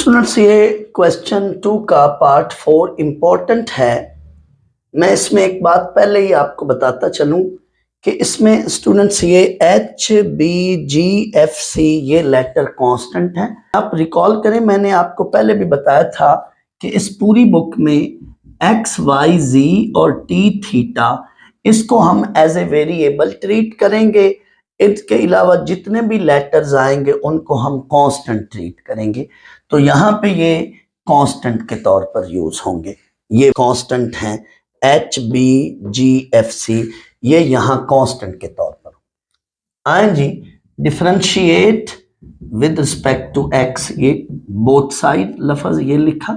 Students ये question 2 का part 4 important है। मैं इसमें एक बात पहले ही आपको बताता चलूं कि इसमें स्टूडेंट्स ये H b g f c ये लेटर कांस्टेंट है। आप रिकॉल करें, मैंने आपको पहले भी बताया था कि इस पूरी बुक में एक्स वाई जी और टी थीटा इसको हम एज ए वेरिएबल ट्रीट करेंगे। इसके अलावा जितने भी लेटर्स आएंगे उनको हम कांस्टेंट ट्रीट करेंगे। तो यहाँ पे ये कांस्टेंट के तौर पर यूज होंगे। ये कांस्टेंट हैं h b g f c, ये यहाँ कांस्टेंट के तौर पर आए जी। Differentiate with respect to x, ये बोथ साइड लफ्ज ये लिखा,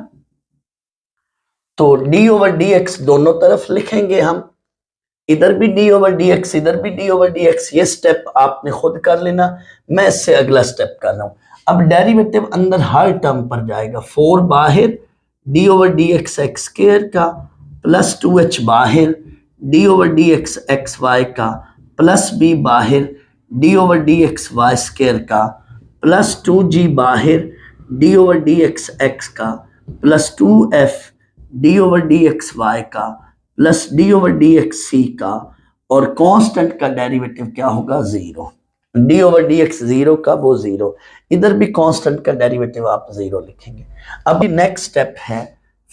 तो डी ओवर डी एक्स दोनों तरफ लिखेंगे हम, इधर भी डी ओवर डी एक्स इधर भी डी ओवर डी एक्स। ये स्टेप आपने खुद कर लेना, मैं इससे अगला स्टेप कर रहा हूं। अब डेरिवेटिव अंदर हर टर्म पर जाएगा, 4 बाहर d over d x x square का प्लस 2h बाहर d over d x x y का प्लस b बाहर d over d x y square का प्लस 2g बाहर d over d x x का plus 2f d over d x y का plus d over d x c का, और constant का derivative क्या होगा, 0। डी ओवर डी एक्स 0 का वो 0, इधर भी कांस्टेंट का डेरिवेटिव आप 0 लिखेंगे। अब नेक्स्ट स्टेप है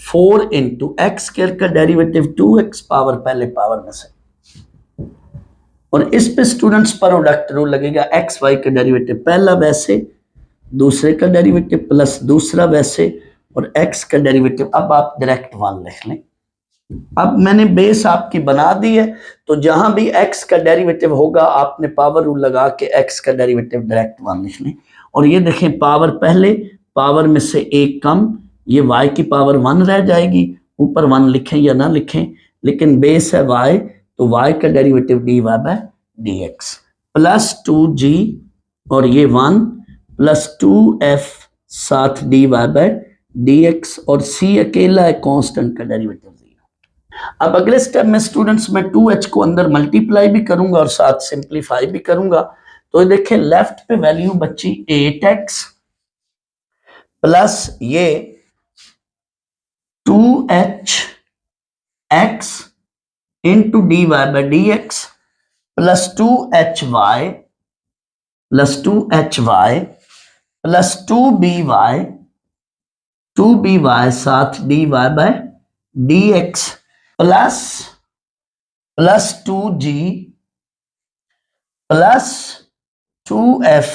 4 इंटू एक्स स्क्वायर का डेरिवेटिव 2x पावर पहले पावर में से, और इस पे स्टूडेंट्स प्रोडक्ट रूल लगेगा। एक्स वाई का डेरिवेटिव पहला वैसे, दूसरे का डेरिवेटिव प्लस दूसरा वैसे, और x का डेरिवेटिव अब आप डायरेक्ट 1 लिख लें। अब मैंने बेस आपकी बना दी है, तो जहां भी x का डेरिवेटिव होगा आपने पावर रूल लगा के x का डेरिवेटिव डायरेक्ट 1 लिख लें। और ये देखें, पावर पहले, पावर में से एक कम, ये y की पावर 1 रह जाएगी। ऊपर 1 लिखें या ना लिखें, लेकिन बेस है y, तो y का derivative dy by dx plus 2g, और ये 1 प्लस 2f साथ dy बाय dx, और c अकेला है, कांस्टेंट का डेरिवेटिव 0। अब अगले स्टेप में स्टूडेंट्स मैं 2h को अंदर मल्टीप्लाई भी करूंगा और साथ सिंप्लीफाई भी करूंगा। तो ये देखें, लेफ्ट पे वैल्यू बची 8x प्लस ये 2h x into D Y by D x plus 2hy plus 2hy plus 2by साथ dy by dx plus 2g plus 2f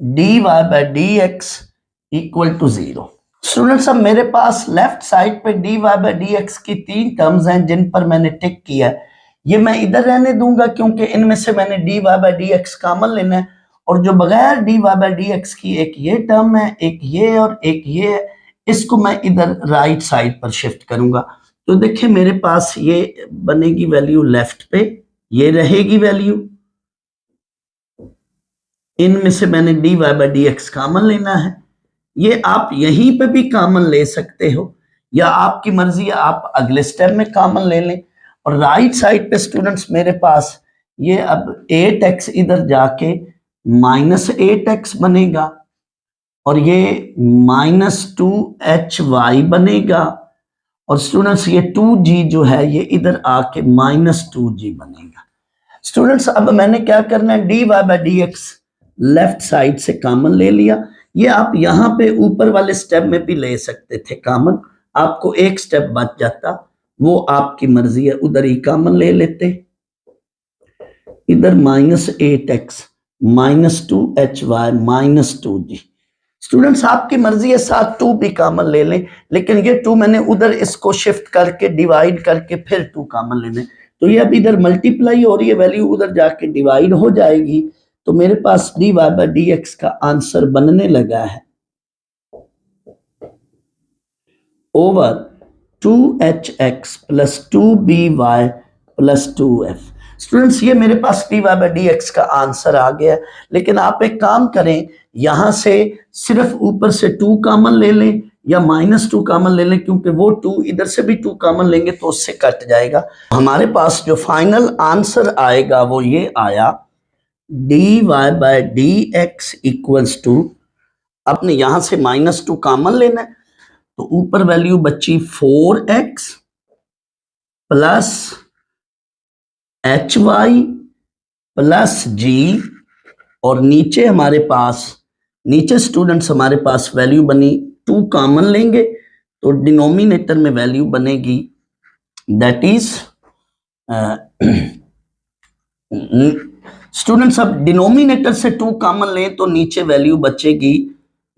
dy by dx equal to 0। Students अब मेरे पास left side पे dy by dx की 3 terms हैं जिन पर मैंने टिक किया है। ये मैं इधर रहने दूंगा क्योंकि इनमें से मैंने dy बाय dx कॉमन लेना है, और जो बगैर dy बाय dx की एक ये टर्म है, एक ये और एक ये है, इसको मैं इधर राइट साइड पर शिफ्ट करूंगा। तो देखिए मेरे पास ये बनेगी वैल्यू लेफ्ट पे, ये रहेगी वैल्यू, इनमें से मैंने dy बाय dx कॉमन लेना है। ये आप यहीं पे भी कॉमन ले सकते हो या आपकी मर्जी है, आप अगले स्टेप में कॉमन ले लें। और राइट साइड पे स्टूडेंट्स मेरे पास ये अब 8x इधर जाके माइनस 8x बनेगा, और ये माइनस 2hy बनेगा, और स्टूडेंट्स ये 2g जो है ये इधर आके माइनस 2g बनेगा। स्टूडेंट्स अब मैंने क्या करना है, dy by dx left side से कॉमन ले लिया। ये आप यहाँ पे ऊपर वाले स्टेप में भी ले सकते थे कॉमन, आपको एक स्टेप बच जाता, वो आपकी मर्जी है, उधर ही कॉमन ले लेते। इधर minus 8x minus 2hy minus 2g। Students आपकी मर्जी है, साथ 2 भी कॉमन ले लें, लेकिन ये 2 मैंने उधर इसको शिफ्ट करके डिवाइड करके फिर 2 कॉमन लेने, तो ये अब इधर मल्टीप्लाई हो रही है, वैल्यू उधर जाके डिवाइड हो जाएगी। तो मेरे पास dy बाय dx का आंसर बनने लगा है over 2hx plus 2by plus 2f। Students ये मेरे पास dy बाय dx का आंसर आ गया, लेकिन आप एक काम करें, यहां से सिर्फ ऊपर से 2 कॉमन ले लें या माइनस 2 कॉमन ले लें, क्योंकि वो 2 इधर से भी 2 कॉमन लेंगे तो उससे कट जाएगा। हमारे पास जो फाइनल आंसर आएगा वो ये आया, dy by dx equals to आपने यहां से -2 कॉमन लेना है, तो ऊपर वैल्यू बची 4x plus HY plus G, और नीचे हमारे पास, नीचे स्टूडेंट्स हमारे पास वैल्यू बनी 2 कॉमन लेंगे तो डिनोमिनेटर में वैल्यू बनेगी दैट इज स्टूडेंट्स अब डिनोमिनेटर से 2 कॉमन लें तो नीचे वैल्यू बचेगी,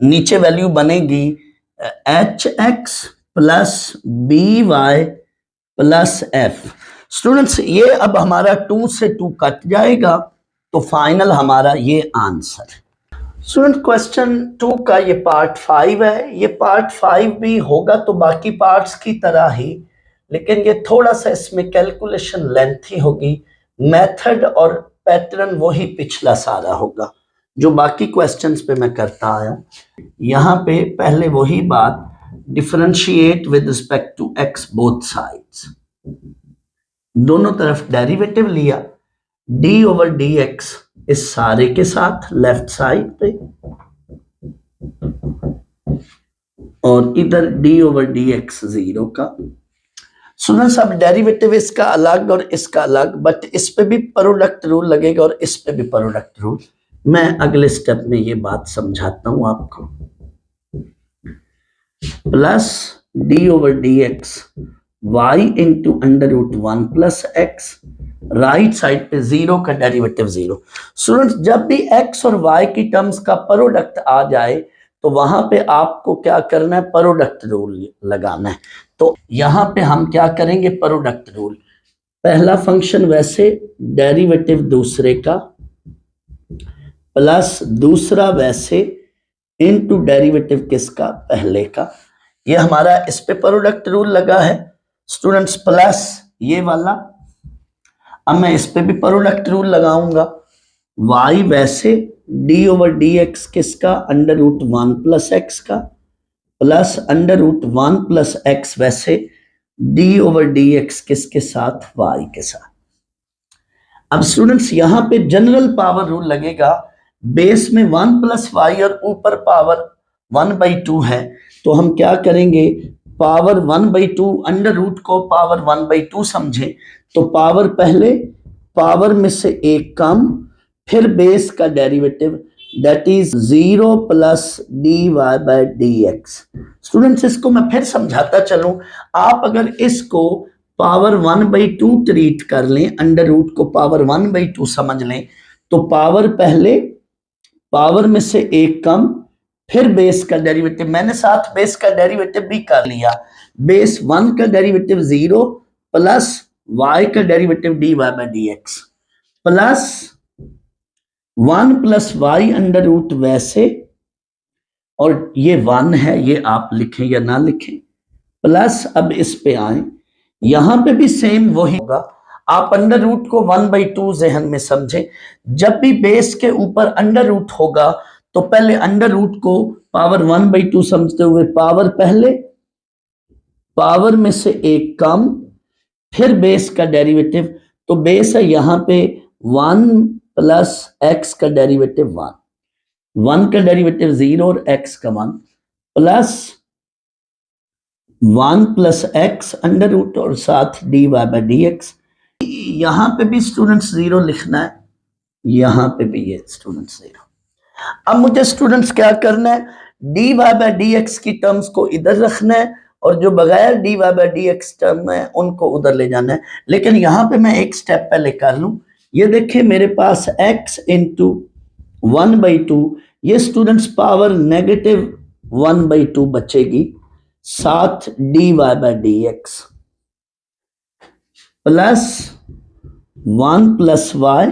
नीचे वैल्यू बनेगी HX plus BY plus F। Students ये अब हमारा 2 से 2 कट जाएगा तो फाइनल हमारा ये आंसर। स्टूडेंट क्वेश्चन 2 का ये पार्ट 5 है। ये पार्ट 5 भी होगा तो बाकी पार्ट्स की तरह ही, लेकिन ये थोड़ा सा इसमें कैलकुलेशन लेंथी होगी, मेथड और पैटर्न वही पिछला सारा होगा जो बाकी क्वेश्चंस पे मैं करता आया हूं। यहाँ पे पहले वही बात, differentiate with respect to x both sides, दोनों तरफ डेरिवेटिव लिया, d/dx इस सारे के साथ लेफ्ट साइड पे, और इधर d/dx 0 का। सुना सब डेरिवेटिव इसका अलग और इसका अलग, बट इस पे भी प्रोडक्ट रूल लगेगा और इस पे भी प्रोडक्ट रूल। मैं अगले स्टेप में ये बात समझाता हूं आपको। Plus d/dx y into √1 plus x, right side पे 0 का डेरिवेटिव 0। स्टूडेंट्स जब भी x और y की टर्म्स का प्रोडक्ट आ जाए तो वहां पे आपको क्या करना है, प्रोडक्ट रूल लगाना है। तो यहां पे हम क्या करेंगे, प्रोडक्ट रूल, पहला फंक्शन वैसे डेरिवेटिव दूसरे का प्लस दूसरा वैसे इनटू डेरिवेटिव किसका, पहले का। ये हमारा इस पे प्रोडक्ट रूल लगा है स्टूडेंट्स, प्लस ये वाला। अब मैं इस पे भी प्रोडक्ट रूल लगाऊंगा, y वैसे d/dx किसका, √1 प्लस x का, प्लस √1 प्लस x वैसे d/dx किसके साथ, y के साथ। अब स्टूडेंट्स यहां पे जनरल पावर रूल लगेगा, बेस में 1 प्लस वाई और ऊपर पावर 1/2 है, तो हम क्या करेंगे, पावर 1/2 अंडर रूट को पावर 1/2 समझे, तो पावर पहले, पावर में से एक कम, फिर बेस का derivative that is 0 plus dy/dx। Students इसको मैं फिर समझाता चलूं, आप अगर इसको पावर 1/2 ट्रीट कर लें, अंडर रूट को पावर 1/2 समझ लें, तो पावर पहले, पावर में से एक कम, फिर बेस का डेरिवेटिव, मैंने साथ बेस का डेरिवेटिव भी कर लिया, बेस 1 का डेरिवेटिव 0 प्लस y का derivative dy/dx plus 1 plus Y under root वैसे, और ये 1 है, ये आप लिखें या ना लिखें, प्लस अब इस पे आए, यहां पे भी सेम वही होगा, आप अंडर रूट को 1/2 जहन में समझें। जब भी बेस के ऊपर अंडर रूट होगा तो पहले अंडर रूट को पावर 1/2 समझते हुए पावर पहले, पावर में से एक कम, फिर बेस का डेरिवेटिव, तो बेस है यहां पे 1 प्लस x का डेरिवेटिव 1 का डेरिवेटिव 0 और x का 1, plus 1 plus x under root और साथ dy/dx। यहां पे भी स्टूडेंट्स 0 लिखना है, यहां पे भी ये स्टूडेंट्स 0। अब मुझे स्टूडेंट्स क्या करना है, dy/dx की टर्म्स को इधर रखना है और जो बगैर dy/dx टर्म है उनको उधर ले जाना है। लेकिन यहां पे मैं एक स्टेप पहले कर लूं, ये देखिए मेरे पास x इंटू 1/2, ये स्टूडेंट्स पावर -1/2 बचेगी, साथ dy/dx प्लस 1 प्लस y,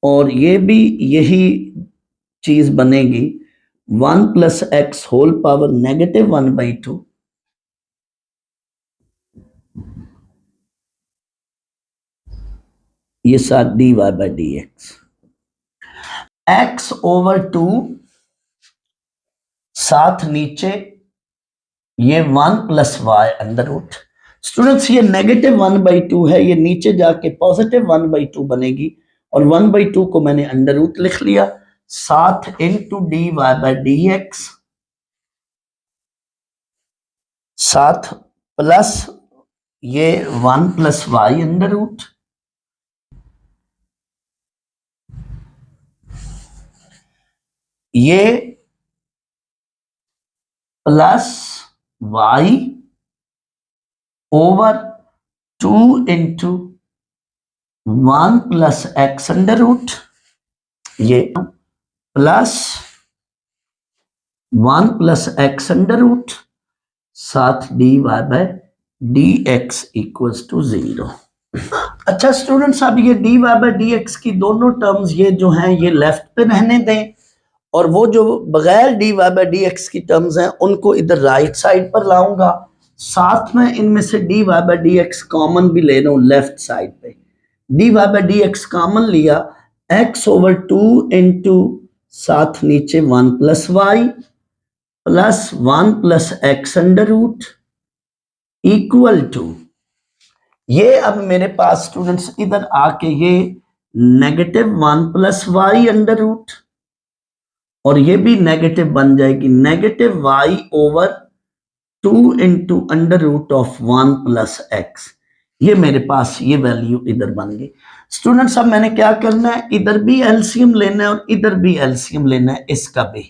और ये भी यही चीज बनेगी 1 प्लस x होल पावर -1/2, ये साथ dy/dx, x/2 साथ नीचे ये 1 plus y under root. Students ये -1/2 है, ये नीचे जाके +1/2 बनेगी, और 1/2 को मैंने अंडर रूट लिख लिया, साथ into D Y by D x, साथ प्लस ये 1 प्लस वाई अंडर रूट, ये plus y over 2 into 1 plus x under root, ये plus 1 plus x under root साथ d Y by D x equals to 0। अच्छा students, अब ये d Y by D x की दोनों terms ये जो हैं ये लेफ्ट पे रहने दें, और वो जो बगैर d Y by D x की टर्म्स हैं उनको इधर राइट साइड पर लाऊंगा। साथ में इनमें से d Y by D x common भी ले रहा हूँ लेफ्ट साइड पे। D Y by D x common लिया, एक्स ओवर 2 इंटू साथ नीचे 1 plus y plus 1 plus x under root equal to, ये अब मेरे पास स्टूडेंट्स इधर आके ये negative 1 plus Y under root, और ये भी नेगेटिव बन जाएगी negative y over 2 into under root of 1 plus x. ये मेरे पास ये वैल्यू इधर बन गई। स्टूडेंट्स अब मैंने क्या करना है, इधर भी एलसीएम लेना है और इधर भी एलसीएम लेना है इसका भी।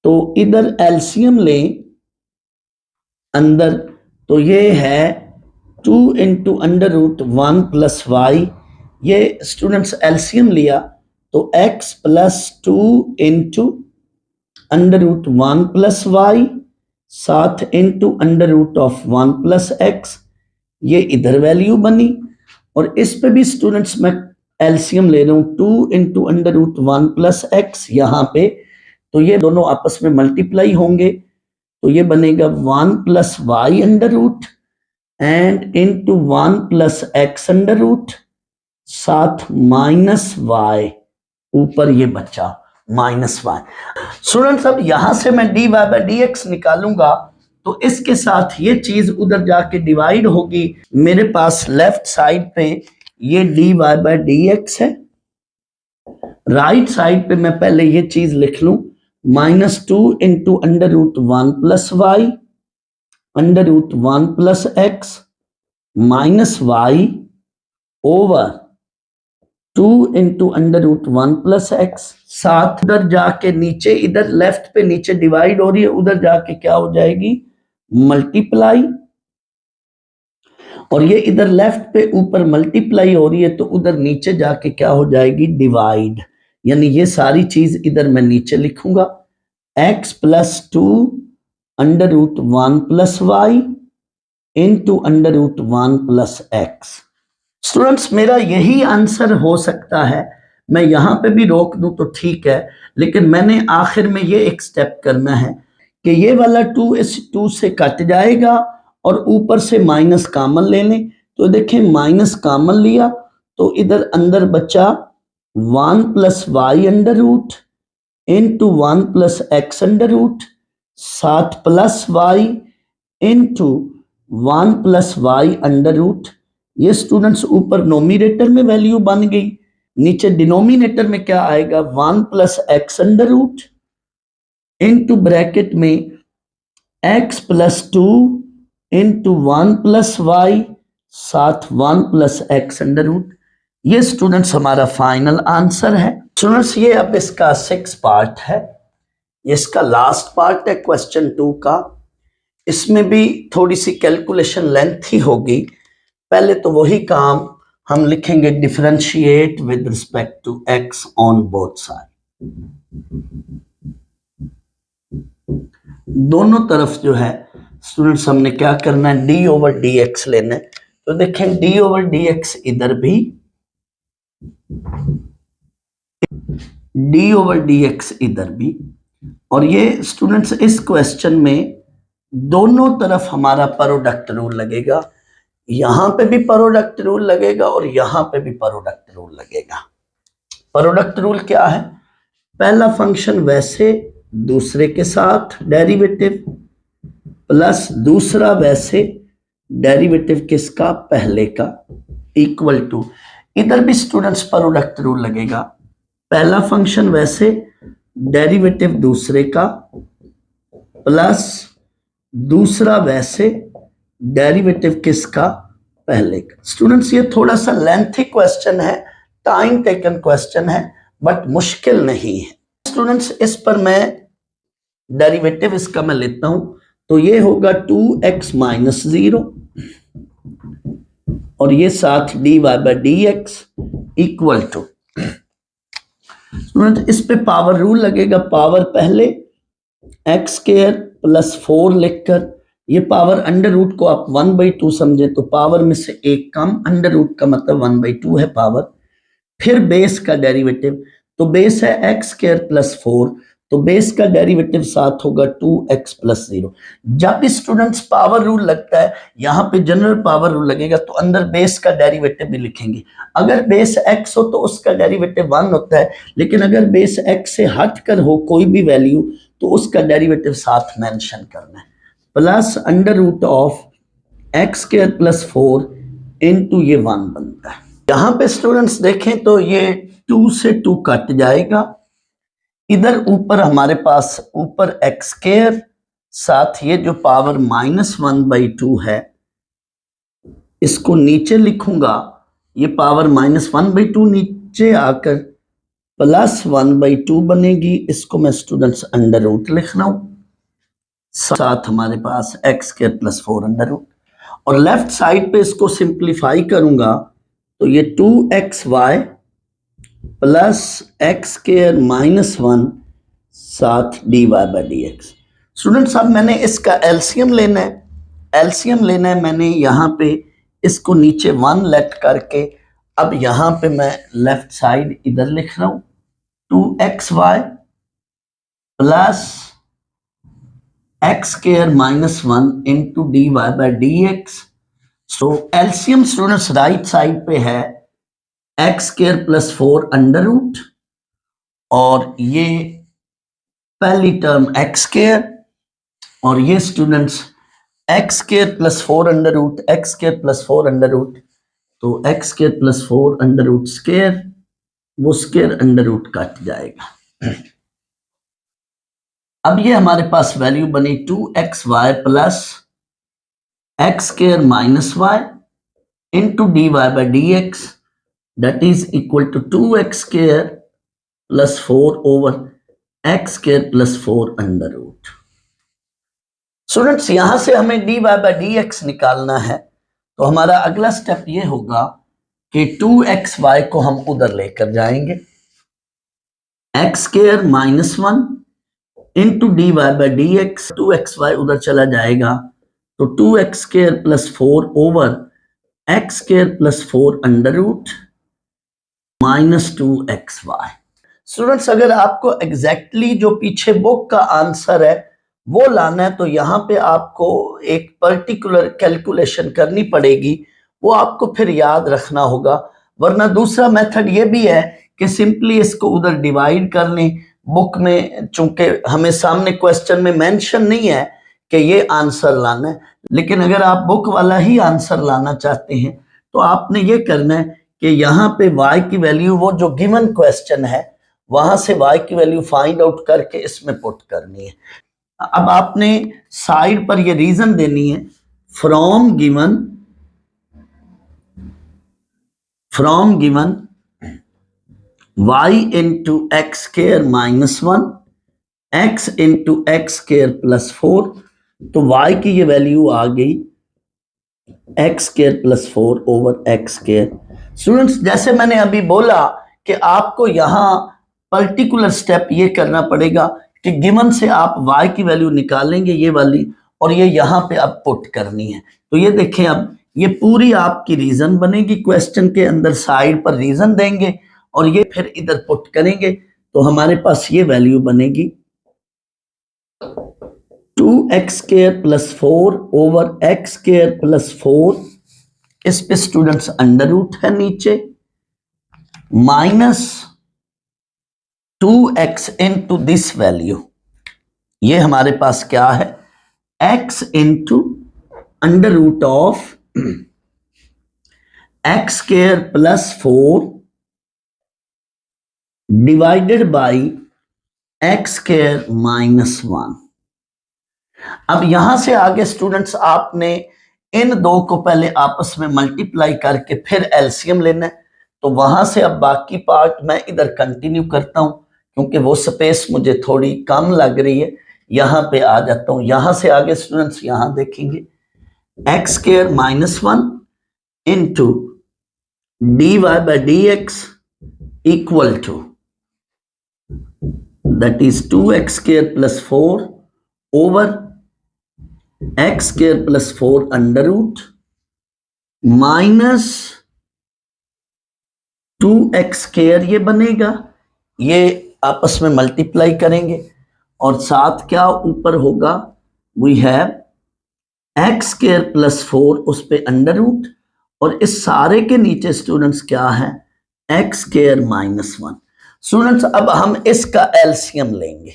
तो इधर एलसीएम लें अंदर, तो ये है 2 into under root 1 plus y, ये स्टूडेंट्स एलसीएम लिया तो x plus 2 into under root 1 plus Y साथ into under root of 1 plus x, ये इधर वैल्यू बनी। और इस पे भी स्टूडेंट्स मैं एलसीएम ले रहा हूँ 2 into under root 1 plus x यहाँ पे, तो ये दोनों आपस में मल्टीप्लाई होंगे, तो ये बनेगा 1 plus Y under root and into 1 plus x under root साथ माइनस वाई, ऊपर ये बच्चा माइनस वाई। स्टूडेंट्स अब यहां से मैं d Y by D x निकालूंगा तो इसके साथ ये चीज उधर जाके डिवाइड होगी। मेरे पास लेफ्ट साइड पे ये d Y by D x है, राइट साइड पे मैं पहले ये चीज लिख लूं -2 into under root 1 plus Y under root 1 plus x minus y over 2 into under root 1 plus x, साथ उधर जाके नीचे इधर लेफ्ट पे नीचे डिवाइड हो रही है, उधर जाके क्या हो जाएगी मल्टीप्लाई, और ये इधर लेफ्ट पे ऊपर मल्टीप्लाई हो रही है तो उधर नीचे जाके क्या हो जाएगी डिवाइड, यानी ये सारी चीज इधर मैं नीचे लिखूंगा x plus 2 under root 1 plus Y into under root 1 plus x. Students मेरा यही आंसर हो सकता है, मैं यहां पे भी रोक दूं तो ठीक है, लेकिन मैंने आखिर में ये एक स्टेप करना है कि ये वाला 2 इस 2 से कट जाएगा और ऊपर से माइनस कॉमन ले लें, तो देखें माइनस कॉमन लिया तो इधर अंदर बचा 1 plus Y under root into 1 plus x under root साथ plus Y into 1 plus Y under root. ये स्टूडेंट्स ऊपर नोमिनेटर में वैल्यू बन गई, नीचे डिनोमिनेटर में क्या आएगा 1 plus x under root into bracket में x plus 2 into 1 plus Y साथ 1 प्लस एक्स अंडर रूट। ये स्टूडेंट्स हमारा फाइनल आंसर है। स्टूडेंट्स ये अब इसका 6 पार्ट है, ये इसका लास्ट पार्ट है क्वेश्चन 2 का। इसमें भी थोड़ी सी कैलकुलेशन लेंथी होगी, पहले तो वही काम हम लिखेंगे differentiate with respect to x on both side, दोनों तरफ जो है स्टूडेंट्स हमने क्या करना है d ओवर डी एक्स लेना है। तो देखें d ओवर डी एक्स इधर भी, d ओवर डी एक्स इधर भी, और ये स्टूडेंट्स इस क्वेश्चन में दोनों तरफ हमारा प्रोडक्ट रूल लगेगा, यहां पे भी प्रोडक्ट रूल लगेगा और यहां पे भी प्रोडक्ट रूल लगेगा। प्रोडक्ट रूल क्या है, पहला फंक्शन वैसे दूसरे के साथ डेरिवेटिव प्लस दूसरा वैसे डेरिवेटिव किसका पहले का इक्वल टू, इधर भी स्टूडेंट्स प्रोडक्ट रूल लगेगा, पहला फंक्शन वैसे डेरिवेटिव दूसरे का प्लस दूसरा वैसे डेरिवेटिव किसका, पहले का। स्टूडेंट्स ये थोड़ा सा लेंथी क्वेश्चन है, टाइम टेकन क्वेश्चन है, बट मुश्किल नहीं है। स्टूडेंट्स इस पर मैं डेरिवेटिव इसका मैं लेता हूं, तो ये होगा 2x माइनस 0 और ये साथ dy by D x equal to, इस पे पावर रूल लगेगा। पावर पहले एक्स स्क्वायर प्लस 4 लिखकर, ये पावर अंडर रूट को आप 1/2 समझे तो पावर में से एक कम, अंडर रूट का मतलब 1/2 है पावर। फिर बेस का डेरिवेटिव, तो बेस है एक्स स्क्वायर प्लस 4, तो बेस का डेरिवेटिव साथ होगा 2x प्लस 0। जब स्टूडेंट्स पावर रूल लगता है, यहाँ पे जनरल पावर रूल लगेगा तो अंदर बेस का डेरिवेटिव भी लिखेंगे। अगर बेस x हो तो उसका डेरिवेटिव 1 होता है, लेकिन अगर बेस x से हटकर हो कोई भी वैल्यू तो उसका डेरिवेटिव साथ मेंशन करना है। Plus under root of x square plus 4 into ये 1 बनता है। यहां पे स्टूडेंट्स देखें तो ये 2 से 2 कट जाएगा, इधर ऊपर हमारे पास ऊपर एक्स स्क्वायर साथ ये जो पावर -1/2 है इसको नीचे लिखूंगा, ये पावर -1/2 नीचे आकर +1/2 बनेगी। इसको मैं स्टूडेंट्स अंडर रूट लिख रहा हूं, साथ हमारे पास X square plus 4 under root, और लेफ्ट साइड पे इसको सिंप्लीफाई करूंगा तो ये 2xy प्लस एक्स स्क्वायर -1 साथ dy by D X. Students अब मैंने इसका एलसीएम लेना है, एलसीएम लेना है मैंने यहाँ पे इसको नीचे 1 लेट करके, अब यहाँ पे मैं लेफ्ट साइड इधर लिख रहा हूँ 2xy plus X square -1 into dy by D X. So LCM students right side पे है X square plus 4 under root, और ये पहली टर्म एक्स स्क्वायर और ये students X square plus 4 under root, X square plus 4 under root, तो X square plus 4 under root square, वो square under root cut जाएगा। अब ये हमारे पास वैल्यू बनी 2xy plus X square -y into dy by D x, that is equal to 2x square plus 4 over x square plus 4 under root. Students यहां से हमें dy बाई डी एक्स निकालना है, तो हमारा अगला स्टेप ये होगा कि 2xy को हम उधर लेकर जाएंगे, x square -1 into dy by D x, 2xy उधर चला जाएगा तो 2x square plus 4 over x square plus 4 under root -2xy। Students अगर आपको एग्जैक्टली जो पीछे बुक का आंसर है वो लाना है तो यहाँ पे आपको एक पर्टिकुलर कैलकुलेशन करनी पड़ेगी, वो आपको फिर याद रखना होगा। वरना दूसरा मेथड ये भी है कि सिंपली इसको उधर डिवाइड कर लें। बुक में चूंकि हमें सामने क्वेश्चन में मेंशन नहीं है कि ये आंसर लाना है, लेकिन अगर आप बुक वाला ही आंसर लाना चाहते हैं तो आपने ये करना है कि यहाँ पे y की वैल्यू, वो जो गिवन क्वेश्चन है वहां से y की वैल्यू फाइंड आउट करके इसमें पुट करनी है। अब आपने साइड पर ये रीजन देनी है, from given y into x square -1 x into x square plus 4, तो y की ये वैल्यू आ गई x square plus 4 over x square. Students जैसे मैंने अभी बोला कि आपको यहाँ पर्टिकुलर स्टेप ये करना पड़ेगा कि गिवन से आप y की वैल्यू निकालेंगे ये वाली, और ये यहाँ पे आप पुट करनी है। तो ये देखें, अब ये पूरी आपकी रीजन बनेगी, क्वेश्चन के अंदर साइड पर रीजन देंगे और ये फिर इधर पुट करेंगे, तो हमारे पास ये वैल्यू बनेगी 2x square plus 4 over x square plus 4, इस पे स्टूडेंट्स अंडर रूट है नीचे, minus 2x into this value, ये हमारे पास क्या है x into under root of x square plus 4 divided by x square minus 1। अब यहां से आगे स्टूडेंट्स आपने इन दो को पहले आपस में मल्टीप्लाई करके फिर एलसीएम लेना है। तो वहां से अब बाकी पार्ट मैं इधर कंटिन्यू करता हूं, क्योंकि वो स्पेस मुझे थोड़ी कम लग रही है। यहां पे आ जाता हूं। यहां से आगे स्टूडेंट्स यहां देखेंगे X square minus 1 into D Y by D x equal to that is 2x square plus 4 over x square plus 4 under root minus 2x square ये बनेगा, ये आपस में मल्टीप्लाई करेंगे और साथ क्या ऊपर होगा, we have x square plus 4 उस पे अंडर रूट और इस सारे के नीचे स्टूडेंट्स क्या है, एक्स स्क्वायर माइनस 1। स्टूडेंट्स अब हम इसका एलसीएम लेंगे,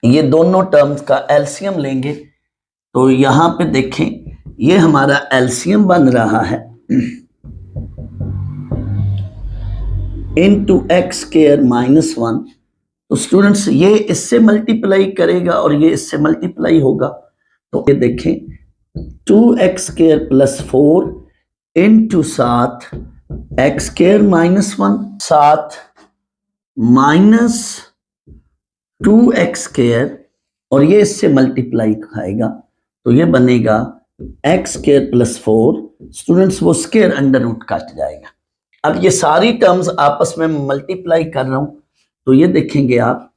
ये दोनों टर्म्स का एलसीएम लेंगे। तो यहां पे देखें ये हमारा एलसीएम बन रहा है इंटू एक्स स्क्वायर माइनस 1। तो स्टूडेंट्स ये इससे मल्टीप्लाई करेगा और ये इससे मल्टीप्लाई होगा। तो ये देखें 2x स्क्वायर प्लस 4 इंटू साथ एक्स स्क्वायर माइनस 1 साथ माइनस 2x स्क्वायर और ये इससे मल्टीप्लाई खाएगा। तो ये बनेगा एक्स स्क्वायर प्लस 4। स्टूडेंट्स वो स्क्वायर अंडर रूट कट जाएगा। अब ये सारी टर्म्स आपस में मल्टीप्लाई कर रहा हूं, तो ये देखेंगे आप,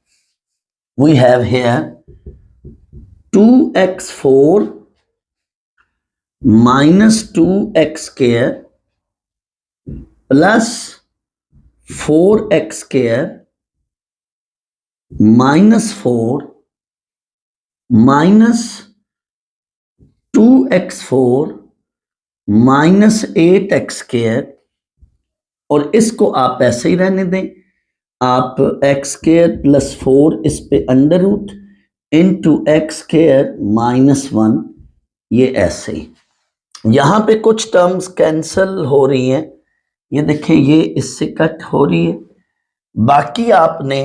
we have here 2x4 minus 2x square plus 4x square minus 4 minus 2x4 minus 8x square और इसको आप ऐसे ही रहने दें। आप एक्स स्क्वायर प्लस 4 इस पे under root into x square minus 1, ये ऐसे ही। यहां पे कुछ टर्म्स कैंसल हो रही हैं, ये देखें ये इससे कट हो रही है। बाकी आपने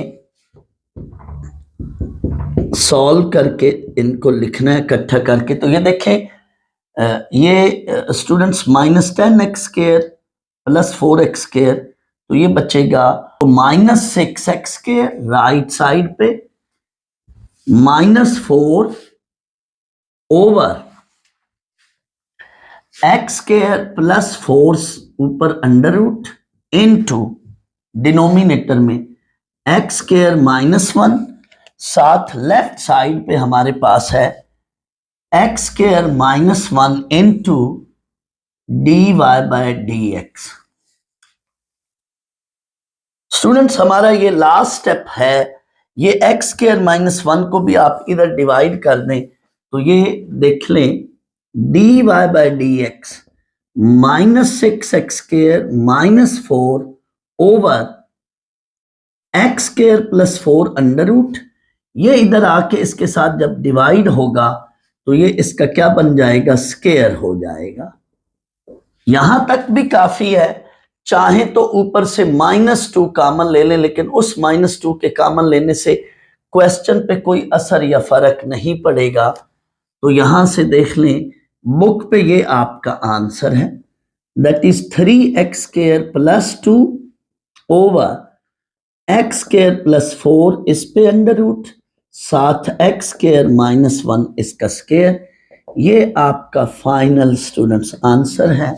सॉल्व करके इनको लिखना है इकट्ठा करके। तो ये देखें ये students minus 10x square plus 4x square, तो ये बचेगा तो minus 6x square right side पे minus 4 over x square plus 4 ऊपर अंडर रूट इनटू डिनोमिनेटर में एक्स स्क्वायर माइनस 1 साथ लेफ्ट साइड पे हमारे पास है X square minus 1 into D Y by D X. Students हमारा ये लास्ट स्टेप है, ये एक्स स्क्वायर माइनस 1 को भी आप इधर डिवाइड कर दें तो ये देख लें d Y by D x minus 6x square minus 4 over x square plus 4 under root. ये इधर आके इसके साथ जब डिवाइड होगा तो ये इसका क्या बन जाएगा, स्क्वायर हो जाएगा। यहां तक भी काफी है, चाहे तो ऊपर से -2 कॉमन ले लें, लेकिन उस -2 के कॉमन लेने से क्वेश्चन पे कोई असर या फर्क नहीं पड़ेगा। तो यहां से देख लें बुक पे ये आपका आंसर है, that is 3x square plus 2 over x square plus 4 इस पे अंडर रूट साथ एक्स स्क्वायर माइनस 1 इसका स्क्वायर। ये आपका फाइनल स्टूडेंट्स आंसर है।